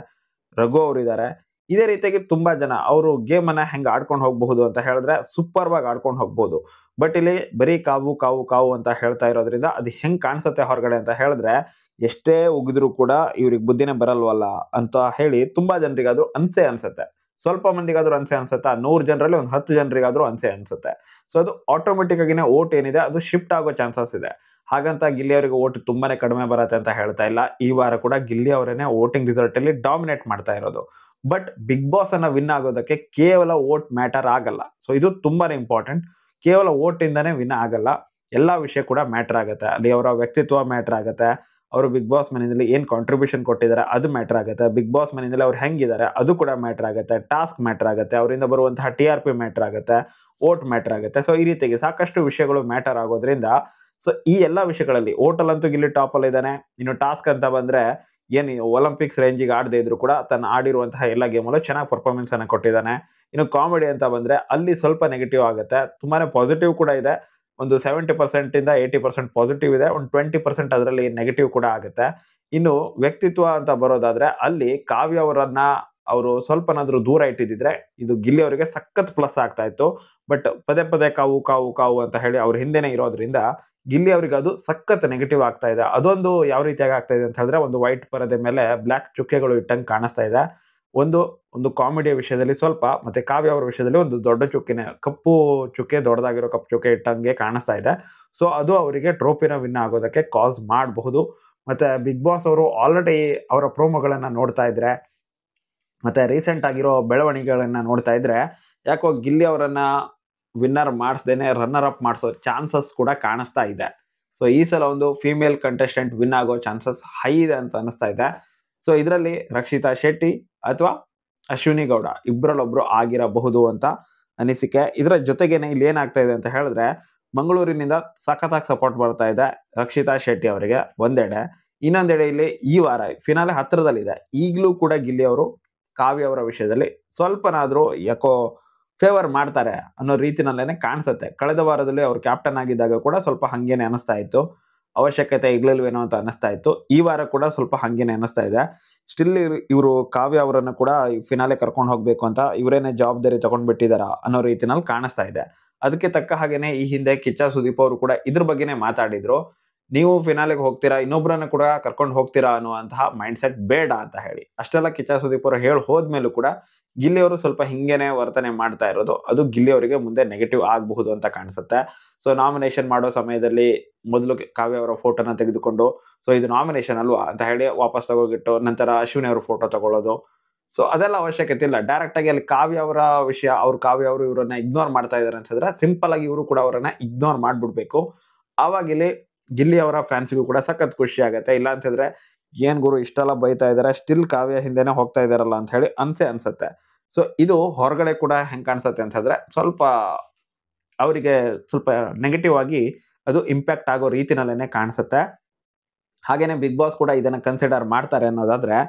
Speaker 1: ರಘು ಅವರಿದ್ದಾರೆ. ಇದೇ ರೀತಿಯಾಗಿ ತುಂಬಾ ಜನ ಅವರು ಗೇಮನ್ನ ಹೆಂಗೆ ಆಡ್ಕೊಂಡು ಹೋಗಬಹುದು ಅಂತ ಹೇಳಿದ್ರೆ ಸೂಪರ್ ಆಗಿ ಆಡ್ಕೊಂಡು ಹೋಗ್ಬೋದು. ಬಟ್ ಇಲ್ಲಿ ಬರೀ ಕಾವು ಕಾವು ಕಾವು ಅಂತ ಹೇಳ್ತಾ ಇರೋದ್ರಿಂದ ಅದು ಹೆಂಗ್ ಕಾಣಿಸುತ್ತೆ ಹೊರಗಡೆ ಅಂತ ಹೇಳಿದ್ರೆ, ಎಷ್ಟೇ ಉಗಿದ್ರು ಕೂಡ ಇವ್ರಿಗೆ ಬುದ್ಧಿನೇ ಬರಲ್ವಲ್ಲ ಅಂತ ಹೇಳಿ ತುಂಬಾ ಜನರಿಗಾದ್ರೂ ಅನ್ಸುತ್ತೆ. ಸ್ವಲ್ಪ ಮಂದಿಗಾದ್ರೂ ಅನ್ಸುತ್ತೆ. 100 ಜನರಲ್ಲಿ ಒಂದು 10 ಜನರಿಗಾದ್ರೂ ಅನ್ಸುತ್ತೆ. ಸೊ ಅದು ಆಟೋಮೆಟಿಕ್ ಆಗಿನೇ ಓಟ್ ಏನಿದೆ ಅದು ಶಿಫ್ಟ್ ಆಗೋ ಚಾನ್ಸಸ್ ಇದೆ. ಹಾಗಂತ ಗಿಲ್ಲಿ ಅವರಿಗೆ ಓಟ್ ತುಂಬಾನೇ ಕಡಿಮೆ ಬರುತ್ತೆ ಅಂತ ಹೇಳ್ತಾ ಇಲ್ಲ. ಈ ವಾರ ಕೂಡ ಗಿಲ್ಲಿ ಅವರೇನೆ ವೋಟಿಂಗ್ ರಿಸಲ್ಟ್ ಅಲ್ಲಿ ಡಾಮಿನೇಟ್ ಮಾಡ್ತಾ ಇರೋದು. ಬಟ್ ಬಿಗ್ ಬಾಸ್ ಅನ್ನ ವಿನ್ ಆಗೋದಕ್ಕೆ ಕೇವಲ ವೋಟ್ ಮ್ಯಾಟರ್ ಆಗಲ್ಲ. ಸೊ ಇದು ತುಂಬಾನೇ ಇಂಪಾರ್ಟೆಂಟ್. ಕೇವಲ ವೋಟ್ ಇಂದಾನೆ ವಿನ್ ಆಗಲ್ಲ, ಎಲ್ಲಾ ವಿಷಯ ಕೂಡ ಮ್ಯಾಟರ್ ಆಗುತ್ತೆ. ಅಲ್ಲಿ ಅವರ ವ್ಯಕ್ತಿತ್ವ ಮ್ಯಾಟರ್ ಆಗುತ್ತೆ, ಅವರು ಬಿಗ್ ಬಾಸ್ ಮನೆಯಲ್ಲಿ ಏನ್ ಕಾಂಟ್ರಿಬ್ಯೂಷನ್ ಕೊಟ್ಟಿದ್ದಾರೆ ಅದು ಮ್ಯಾಟರ್ ಆಗುತ್ತೆ, ಬಿಗ್ ಬಾಸ್ ಮನೆಯಲ್ಲಿ ಅವ್ರು ಹೆಂಗಿದ್ದಾರೆ ಅದು ಕೂಡ ಮ್ಯಾಟರ್ ಆಗುತ್ತೆ, ಟಾಸ್ಕ್ ಮ್ಯಾಟರ್ ಆಗುತ್ತೆ, ಅವರಿಂದ ಬರುವಂತಹ TRP ಮ್ಯಾಟರ್ ಆಗುತ್ತೆ, ವೋಟ್ ಮ್ಯಾಟರ್ ಆಗುತ್ತೆ. ಸೊ ಈ ರೀತಿಯಾಗಿ ಸಾಕಷ್ಟು ವಿಷಯಗಳು ಮ್ಯಾಟರ್ ಆಗೋದ್ರಿಂದ ಸೊ ಈ ಎಲ್ಲಾ ವಿಷಯಗಳಲ್ಲಿ ಹೋಟೆಲ್ ಗಿಲ್ಲಿ ಟಾಪ್ ಅಲ್ಲಿ ಇದ್ದಾನೆ. ಇನ್ನು ಟಾಸ್ಕ್ ಅಂತ ಬಂದ್ರೆ ಏನ್ ಒಲಿಂಪಿಕ್ಸ್ ರೇಂಜಿಗೆ ಆಡದೇ ಇದ್ರು ಕೂಡ ತನ್ನ ಆಡಿರುವಂತಹ ಎಲ್ಲ ಗೇಮಲ್ಲೂ ಚೆನ್ನಾಗಿ ಪರ್ಫಾರ್ಮೆನ್ಸ್ ಅನ್ನ ಕೊಟ್ಟಿದ್ದಾನೆ. ಇನ್ನು ಕಾಮಿಡಿ ಅಂತ ಬಂದ್ರೆ ಅಲ್ಲಿ ಸ್ವಲ್ಪ ನೆಗೆಟಿವ್ ಆಗುತ್ತೆ, ತುಂಬಾನೇ ಪಾಸಿಟಿವ್ ಕೂಡ ಇದೆ. ಒಂದು 70% ಇಂದ 80% ಪಾಸಿಟಿವ್ ಇದೆ, ಒಂದು 20% ಅದರಲ್ಲಿ ನೆಗೆಟಿವ್ ಕೂಡ ಆಗುತ್ತೆ. ಇನ್ನು ವ್ಯಕ್ತಿತ್ವ ಅಂತ ಬರೋದಾದ್ರೆ ಅಲ್ಲಿ ಕಾವ್ಯ ಅವರನ್ನ ಅವರು ಸ್ವಲ್ಪನಾದ್ರೂ ದೂರ ಇಟ್ಟಿದ್ರೆ ಇದು ಗಿಲ್ಲಿ ಅವರಿಗೆ ಸಖತ್ ಪ್ಲಸ್ ಆಗ್ತಾ ಇತ್ತು. ಬಟ್ ಪದೇ ಪದೇ ಕಾವು ಕಾವು ಕಾವು ಅಂತ ಹೇಳಿ ಅವ್ರ ಹಿಂದೆನೆ ಇರೋದ್ರಿಂದ ಗಿಲ್ಲಿ ಅವರಿಗೆ ಅದು ಸಖತ್ ನೆಗೆಟಿವ್ ಆಗ್ತಾ ಇದೆ. ಅದೊಂದು ಯಾವ ರೀತಿಯಾಗಿ ಆಗ್ತಾ ಇದೆ ಅಂತ ಹೇಳಿದ್ರೆ, ಒಂದು ವೈಟ್ ಪರದೆ ಮೇಲೆ ಬ್ಲಾಕ್ ಚುಕ್ಕೆಗಳು ಇಟ್ಟಂಗೆ ಕಾಣಿಸ್ತಾ ಇದೆ. ಒಂದು ಕಾಮಿಡಿಯ ವಿಷಯದಲ್ಲಿ ಸ್ವಲ್ಪ, ಮತ್ತೆ ಕಾವ್ಯ ಅವರ ವಿಷಯದಲ್ಲಿ ಒಂದು ದೊಡ್ಡ ಚುಕ್ಕೆನೆ, ಕಪ್ಪು ಚುಕ್ಕೆ, ದೊಡ್ಡದಾಗಿರೋ ಕಪ್ಪು ಚುಕ್ಕೆ ಇಟ್ಟಂಗೆ ಕಾಣಿಸ್ತಾ ಇದೆ. ಸೊ ಅದು ಅವರಿಗೆ ಟ್ರೋಫಿನ ವಿನ್ ಆಗೋದಕ್ಕೆ ಕಾಸ್ ಮಾಡಬಹುದು. ಮತ್ತೆ ಬಿಗ್ ಬಾಸ್ ಅವರು ಆಲ್ರೆಡಿ ಅವರ ಪ್ರೋಮೋಗಳನ್ನ ನೋಡ್ತಾ ಇದ್ರೆ, ಮತ್ತೆ ರೀಸೆಂಟ್ ಆಗಿರೋ ಬೆಳವಣಿಗೆಗಳನ್ನ ನೋಡ್ತಾ ಇದ್ರೆ, ಯಾಕೋ ಗಿಲ್ಲಿ ಅವರನ್ನ ವಿನ್ನರ್ ಮಾಡಿಸ್ದೇನೆ ರನ್ನರ್ ಅಪ್ ಮಾಡಿಸೋ ಚಾನ್ಸಸ್ ಕೂಡ ಕಾಣಿಸ್ತಾ ಇದೆ. ಸೊ ಈ ಸಲ ಒಂದು ಫೀಮೇಲ್ ಕಂಟೆಸ್ಟೆಂಟ್ ವಿನ್ ಆಗೋ ಚಾನ್ಸಸ್ ಹೈ ಇದೆ ಅಂತ ಅನಿಸ್ತಾ ಇದೆ. ಸೊ ಇದರಲ್ಲಿ ರಕ್ಷಿತಾ ಶೆಟ್ಟಿ ಅಥವಾ ಅಶ್ವಿನಿ ಗೌಡ ಇಬ್ಬರಲ್ಲೊಬ್ರು ಆಗಿರಬಹುದು ಅಂತ ಅನಿಸಿಕೆ. ಇದರ ಜೊತೆಗೇನೆ ಇಲ್ಲಿ ಏನಾಗ್ತಾ ಇದೆ ಅಂತ ಹೇಳಿದ್ರೆ, ಮಂಗಳೂರಿನಿಂದ ಸಖತ್ತಾಗಿ ಸಪೋರ್ಟ್ ಬರ್ತಾ ಇದೆ ರಕ್ಷಿತಾ ಶೆಟ್ಟಿ ಅವರಿಗೆ ಒಂದೆಡೆ. ಇನ್ನೊಂದೆಡೆ ಇಲ್ಲಿ ಈ ವಾರ ಫಿನಾಲೆ ಹತ್ತಿರದಲ್ಲಿದೆ. ಈಗಲೂ ಕೂಡ ಗಿಲ್ಲಿ ಅವರು ಕಾವ್ಯ ಅವರ ವಿಷಯದಲ್ಲಿ ಸ್ವಲ್ಪನಾದ್ರೂ ಯಾಕೋ ಫೇವರ್ ಮಾಡ್ತಾರೆ ಅನ್ನೋ ರೀತಿನಲ್ಲೇನೆ ಕಾಣಿಸುತ್ತೆ. ಕಳೆದ ವಾರದಲ್ಲಿ ಅವ್ರು ಕ್ಯಾಪ್ಟನ್ ಆಗಿದ್ದಾಗ ಕೂಡ ಸ್ವಲ್ಪ ಹಂಗೇನೆ ಅನಿಸ್ತಾ ಇತ್ತು, ಅವಶ್ಯಕತೆ ಇರ್ಲಿಲ್ವೇನೋ ಅಂತ ಅನಿಸ್ತಾ ಇತ್ತು. ಈ ವಾರ ಕೂಡ ಸ್ವಲ್ಪ ಹಂಗೇನೆ ಅನಿಸ್ತಾ ಇದೆ. ಸ್ಟಿಲ್ ಇವರು ಕಾವ್ಯ ಅವರನ್ನ ಕೂಡ ಫಿನಾಲೆ ಕರ್ಕೊಂಡು ಹೋಗ್ಬೇಕು ಅಂತ ಇವರೇನೆ ಜವಾಬ್ದಾರಿ ತಗೊಂಡ್ಬಿಟ್ಟಿದಾರ ಅನ್ನೋ ರೀತಿನಲ್ಲಿ ಕಾಣಿಸ್ತಾ ಇದೆ. ಅದಕ್ಕೆ ತಕ್ಕ ಹಾಗೇನೆ ಈ ಹಿಂದೆ ಕಿಚ್ಚ ಸುದೀಪ್ ಅವರು ಕೂಡ ಇದ್ರ ಬಗ್ಗೆನೇ ಮಾತಾಡಿದ್ರು. ನೀವು ಫಿನಾಲೆಗೆ ಹೋಗ್ತೀರಾ, ಇನ್ನೊಬ್ಬರನ್ನ ಕೂಡ ಕರ್ಕೊಂಡು ಹೋಗ್ತೀರಾ ಅನ್ನುವಂತಹ ಮೈಂಡ್ ಸೆಟ್ ಬೇಡ ಅಂತ ಹೇಳಿ. ಅಷ್ಟೆಲ್ಲ ಕಿಚ್ಚ ಸುದೀಪ್ ಅವರು ಹೇಳಿ ಹೋದ್ಮೇಲೂ ಕೂಡ ಗಿಲ್ಲಿ ಅವರು ಸ್ವಲ್ಪ ಹಿಂಗೇನೆ ವರ್ತನೆ ಮಾಡ್ತಾ ಇರೋದು, ಅದು ಗಿಲ್ಲಿ ಅವರಿಗೆ ಮುಂದೆ ನೆಗೆಟಿವ್ ಆಗಬಹುದು ಅಂತ ಕಾಣಿಸುತ್ತೆ. ಸೊ ನಾಮಿನೇಷನ್ ಮಾಡೋ ಸಮಯದಲ್ಲಿ ಮೊದಲು ಕಾವ್ಯ ಅವರ ಫೋಟೋನ ತೆಗೆದುಕೊಂಡು, ಸೊ ಇದು ನಾಮಿನೇಷನ್ ಅಲ್ವಾ ಅಂತ ಹೇಳಿ ವಾಪಸ್ ತಗೋಗಿಟ್ಟು ನಂತರ ಅಶ್ವಿನಿ ಅವರ ಫೋಟೋ ತಗೊಳ್ಳೋದು. ಸೊ ಅದೆಲ್ಲ ಅವಶ್ಯಕತೆ ಇಲ್ಲ. ಡೈರೆಕ್ಟ್ ಆಗಿ ಅಲ್ಲಿ ಕಾವ್ಯ ಅವರ ವಿಷಯ, ಕಾವ್ಯ ಅವರು ಇವರನ್ನ ಇಗ್ನೋರ್ ಮಾಡ್ತಾ ಇದಾರೆ ಅಂತಂದ್ರೆ ಸಿಂಪಲ್ ಆಗಿ ಇವರು ಕೂಡ ಅವರನ್ನ ಇಗ್ನೋರ್ ಮಾಡ್ಬಿಡ್ಬೇಕು. ಆವಾಗ ಇಲ್ಲಿ ಗಿಲ್ಲಿ ಅವರ ಫ್ಯಾನ್ಸ್ಗೂ ಕೂಡ ಸಖತ್ ಖುಷಿ ಆಗತ್ತೆ. ಇಲ್ಲ ಅಂತಂದ್ರೆ ಏನ್ ಗುರು ಇಷ್ಟೆಲ್ಲ ಬೈತಾ ಇದಾರೆ, ಸ್ಟಿಲ್ ಕಾವ್ಯ ಹಿಂದೆನೆ ಹೋಗ್ತಾ ಇದಾರಲ್ಲ ಅಂತ ಹೇಳಿ ಅನ್ಸುತ್ತೆ. ಸೊ ಇದು ಹೊರಗಡೆ ಕೂಡ ಹೆಂಗ್ ಕಾಣಿಸುತ್ತೆ ಅಂತ ಹೇಳಿದ್ರೆ, ಸ್ವಲ್ಪ ಅವರಿಗೆ ಸ್ವಲ್ಪ ನೆಗೆಟಿವ್ ಆಗಿ ಅದು ಇಂಪ್ಯಾಕ್ಟ್ ಆಗೋ ರೀತಿನಲ್ಲೇನೆ ಕಾಣಿಸುತ್ತೆ. ಹಾಗೇನೆ ಬಿಗ್ ಬಾಸ್ ಕೂಡ ಇದನ್ನ ಕನ್ಸಿಡರ್ ಮಾಡ್ತಾರೆ ಅನ್ನೋದಾದ್ರೆ,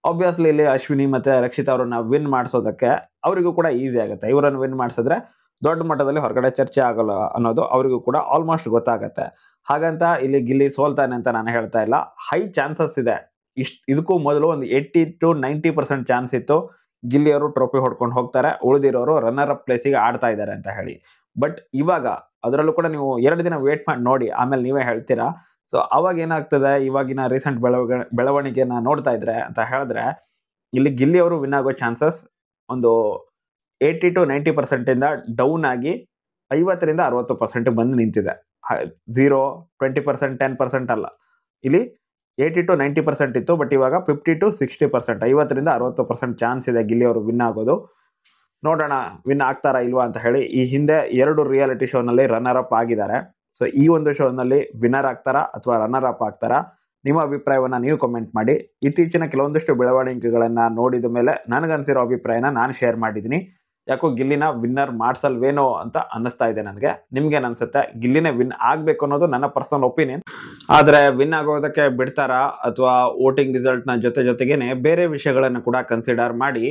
Speaker 1: ಆಬ್ವಿಯಸ್ಲಿ ಇಲ್ಲಿ ಅಶ್ವಿನಿ ಮತ್ತೆ ರಕ್ಷಿತಾ ಅವರನ್ನ ವಿನ್ ಮಾಡಿಸೋದಕ್ಕೆ ಅವರಿಗೂ ಕೂಡ ಈಸಿ ಆಗುತ್ತೆ. ಇವರನ್ನು ವಿನ್ ಮಾಡಿಸಿದ್ರೆ ದೊಡ್ಡ ಮಟ್ಟದಲ್ಲಿ ಹೊರಗಡೆ ಚರ್ಚೆ ಆಗಲ್ಲ ಅನ್ನೋದು ಅವರಿಗೂ ಕೂಡ ಆಲ್ಮೋಸ್ಟ್ ಗೊತ್ತಾಗತ್ತೆ. ಹಾಗಂತ ಇಲ್ಲಿ ಗಿಲ್ಲಿ ಸೋಲ್ತಾನೆ ಅಂತ ನಾನು ಹೇಳ್ತಾ ಇಲ್ಲ, ಹೈ ಚಾನ್ಸಸ್ ಇದೆ. ಇದಕ್ಕೂ ಮೊದಲು ಒಂದು 80 to 90% ಚಾನ್ಸ್ ಇತ್ತು ಗಿಲ್ಲಿ ಅವರು ಟ್ರೋಫಿ ಹೊಡ್ಕೊಂಡು ಹೋಗ್ತಾರೆ, ಉಳಿದಿರೋರು ರನ್ನರ್ ಅಪ್ ಪ್ಲೇಸಿಗೆ ಆಡ್ತಾ ಇದ್ದಾರೆ ಅಂತ ಹೇಳಿ. ಬಟ್ ಇವಾಗ ಅದರಲ್ಲೂ ಕೂಡ ನೀವು 2 ದಿನ ವೇಟ್ ಮಾಡಿ ನೋಡಿ, ಆಮೇಲೆ ನೀವೇ ಹೇಳ್ತೀರಾ. ಸೊ ಅವಾಗ ಏನಾಗ್ತದೆ, ಇವಾಗಿನ ರೀಸೆಂಟ್ ಬೆಳವಣಿಗೆನ ನೋಡ್ತಾ ಇದ್ರೆ ಅಂತ ಹೇಳಿದ್ರೆ, ಇಲ್ಲಿ ಗಿಲ್ಲಿ ಅವರು ವಿನ್ ಆಗೋ ಚಾನ್ಸಸ್ ಒಂದು 80 to 90% ಇಂದ ಡೌನ್ ಆಗಿ 50ರಿಂದ 60% ಬಂದು ನಿಂತಿದೆ. 0, 20%, 10% ಅಲ್ಲ, ಇಲ್ಲಿ 80 to 90% ಇತ್ತು. ಬಟ್ ಇವಾಗ 50 to 60%, 50ರಿಂದ 60% ಚಾನ್ಸ್ ಇದೆ ಗಿಲ್ಲಿ ಅವರು ವಿನ್ ಆಗೋದು. ನೋಡೋಣ ವಿನ್ ಆಗ್ತಾರಾ ಇಲ್ವಾ ಅಂತ ಹೇಳಿ. ಈ ಹಿಂದೆ 2 ರಿಯಾಲಿಟಿ ಶೋನಲ್ಲಿ ರನ್ನರ್ ಅಪ್ ಆಗಿದ್ದಾರೆ. ಸೊ ಈ ಒಂದು ಶೋನಲ್ಲಿ ವಿನ್ನರ್ ಆಗ್ತಾರಾ ಅಥವಾ ರನ್ನರ್ ಅಪ್ ಆಗ್ತಾರಾ ನಿಮ್ಮ ಅಭಿಪ್ರಾಯವನ್ನು ನೀವು ಕಮೆಂಟ್ ಮಾಡಿ. ಇತ್ತೀಚಿನ ಕೆಲವೊಂದಷ್ಟು ಬೆಳವಣಿಗೆಗಳನ್ನು ನೋಡಿದ ಮೇಲೆ ನನಗನ್ಸಿರೋ ಅಭಿಪ್ರಾಯನ ನಾನು ಶೇರ್ ಮಾಡಿದ್ದೀನಿ. ಯಾಕೋ ಗಿಲ್ಲಿನ ವಿನ್ನರ್ ಮಾಡಿಸಲ್ವೇನೋ ಅಂತ ಅನ್ನಿಸ್ತಾ ಇದೆ ನನಗೆ. ನಿಮ್ಗೇನು ಅನ್ಸುತ್ತೆ? ಗಿಲ್ಲಿನೇ ವಿನ್ ಆಗಬೇಕು ಅನ್ನೋದು ನನ್ನ ಪರ್ಸನಲ್ ಒಪಿನಿಯನ್. ಆದರೆ ವಿನ್ ಆಗೋದಕ್ಕೆ ಬಿಡ್ತಾರಾ ಅಥವಾ ವೋಟಿಂಗ್ ರಿಸಲ್ಟ್ನ ಜೊತೆಗೇನೆ ಬೇರೆ ವಿಷಯಗಳನ್ನು ಕೂಡ ಕನ್ಸಿಡರ್ ಮಾಡಿ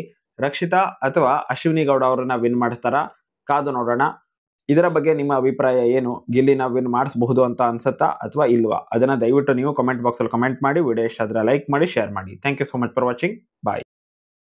Speaker 1: ರಕ್ಷಿತಾ ಅಥವಾ ಅಶ್ವಿನಿ ಗೌಡ ಅವರನ್ನ ವಿನ್ ಮಾಡಿಸ್ತಾರಾ? ಕಾದು ನೋಡೋಣ. ಇದರ ಬಗ್ಗೆ ನಿಮ್ಮ ಅಭಿಪ್ರಾಯ ಏನು? ಗಿಲ್ಲಿನ ವಿನ್ ಮಾಡಿಸಬಹುದು ಅಂತ ಅನ್ಸುತ್ತಾ ಅಥವಾ ಇಲ್ವಾ? ಅದನ್ನ ದಯವಿಟ್ಟು ನೀವು ಕಮೆಂಟ್ ಬಾಕ್ಸಲ್ಲಿ ಕಮೆಂಟ್ ಮಾಡಿ. ವಿಡಿಯೋ ಇಷ್ಟ ಆದರೆ ಲೈಕ್ ಮಾಡಿ, ಶೇರ್ ಮಾಡಿ. Thank you so much for watching. Bye.